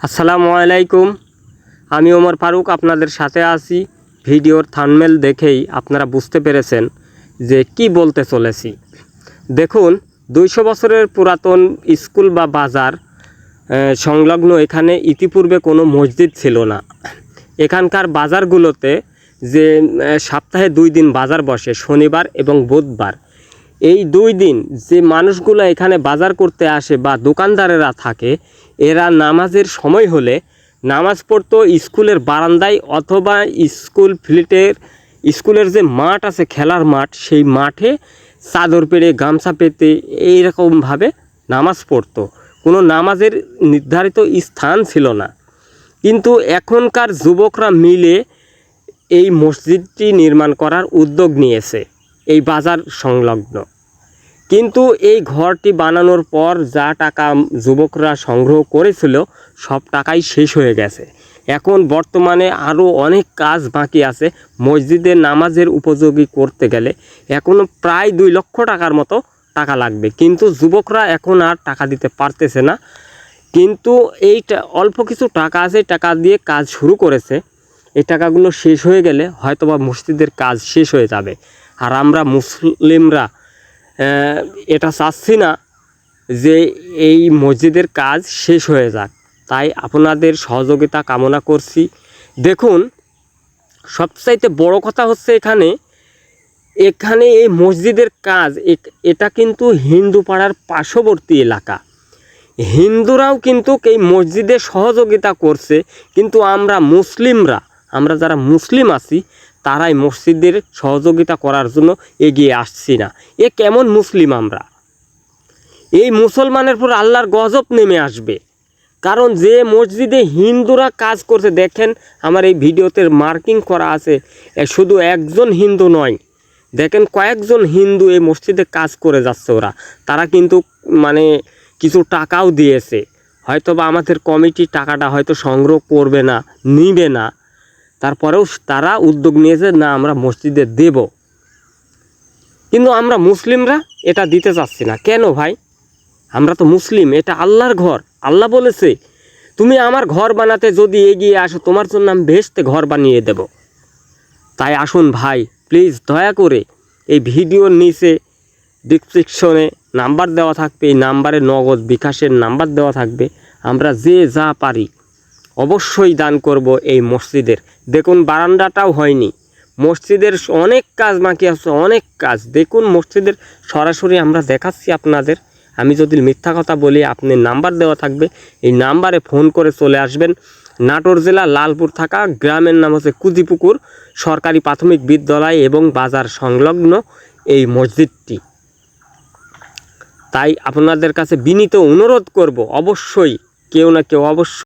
আসসালামু আলাইকুম। আমি ওমর ফারুক আপনাদের সাথে আছি। ভিডিওর থাম্বনেল দেখেই আপনারা বুঝতে পেরেছেন যে কি বলতে চলেছি। দেখুন, 200 বছরের পুরাতন স্কুল বা বাজার সংলগ্ন এখানে ইতিপূর্বে কোনো মসজিদ ছিল না। এখানকার বাজারগুলোতে যে সপ্তাহে 2 দিন বাজার বসে, শনিবার এবং বুধবার। এই 2 দিন যে মানুষগুলো এখানে বাজার করতে আসে বা দোকানদারেরা থাকে, এরা নামাজের সময় হলে নামাজ পড়তো স্কুলের বারান্দায় অথবা স্কুলের যে মাঠ আছে, খেলার মাঠ, সেই মাঠে চাদর পেড়ে গামছা পেতে এইরকমভাবে নামাজ পড়তো। কোনো নামাজের নির্ধারিত স্থান ছিল না। কিন্তু এখনকার যুবকরা মিলে এই মসজিদটি নির্মাণ করার উদ্যোগ নিয়েছে এই বাজার সংলগ্ন। কিন্তু এই ঘরটি বানানোর পর যা টাকা যুবকরা সংগ্রহ করেছিল সব টাকাই শেষ হয়ে গেছে। এখন বর্তমানে আরও অনেক কাজ বাকি আছে। মসজিদের নামাজের উপযোগী করতে গেলে এখনও প্রায় 2 লক্ষ টাকার মতো টাকা লাগবে, কিন্তু যুবকরা এখন আর টাকা দিতে পারতেছে না। কিন্তু এইটা অল্প কিছু টাকা আছে, টাকা দিয়ে কাজ শুরু করেছে। এই টাকাগুলো শেষ হয়ে গেলে হয়তোবা মসজিদের কাজ শেষ হয়ে যাবে। আর আমরা মুসলিমরা এটা চাচ্ছি না যে এই মসজিদের কাজ শেষ হয়ে যাক, তাই আপনাদের সহযোগিতা কামনা করছি। দেখুন, সবচাইতে বড় কথা হচ্ছে এখানে এই মসজিদের কাজ, এটা কিন্তু হিন্দু পাড়ার পার্শ্ববর্তী এলাকা। হিন্দুরাও কিন্তু এই মসজিদে সহযোগিতা করছে, কিন্তু আমরা যারা মুসলিম আছি তারাই মসজিদের সহযোগিতা করার জন্য এগিয়ে আসছি না। এ কেমন মুসলিম আমরা? এই মুসলমানের পর আল্লাহর গজব নেমে আসবে। কারণ যে মসজিদে হিন্দুরা কাজ করছে, দেখেন আমার এই ভিডিওতে মার্কিং করা আছে, শুধু একজন হিন্দু নয়, দেখেন কয়েকজন হিন্দু এই মসজিদে কাজ করে যাচ্ছে। তারা কিন্তু কিছু টাকাও দিয়েছে। হয়তো বা আমাদের কমিটি টাকাটা হয়তো সংগ্রহ করবে না, নিবে না, তারপরেও তারা উদ্যোগ নিয়েছে না আমরা মসজিদে দেব। কিন্তু আমরা মুসলিমরা এটা দিতে চাচ্ছি না। কেন ভাই? আমরা তো মুসলিম, এটা আল্লাহর ঘর। আল্লাহ বলেছে, তুমি আমার ঘর বানাতে যদি এগিয়ে আসো, তোমার জন্য আমি বেহেশতে ঘর বানিয়ে দেব। তাই আসুন ভাই, প্লিজ দয়া করে এই ভিডিওর নিচে ডিসক্রিপশনে নাম্বার দেওয়া থাকবে, এই নাম্বারে নগদ বিকাশের নাম্বার দেওয়া থাকবে। আমরা যে যা পারি অবশ্যই দান করব এই মসজিদের। দেখুন, বারান্দাটাও হয়নি, মসজিদের অনেক কাজ বাকি আছে, অনেক কাজ। দেখুন মসজিদের সরাসরি আমরা দেখাচ্ছি আপনাদের। আমি যদি মিথ্যা কথা বলি, আপনি নাম্বার দেওয়া থাকবে, এই নাম্বারে ফোন করে চলে আসবেন। নাটোর জেলা লালপুর থাকা গ্রামের নাম হচ্ছে কুজিপুকুর সরকারি প্রাথমিক বিদ্যালয় এবং বাজার সংলগ্ন এই মসজিদটি। তাই আপনাদের কাছে বিনীত অনুরোধ করব, অবশ্যই কেউ না কেউ অবশ্যই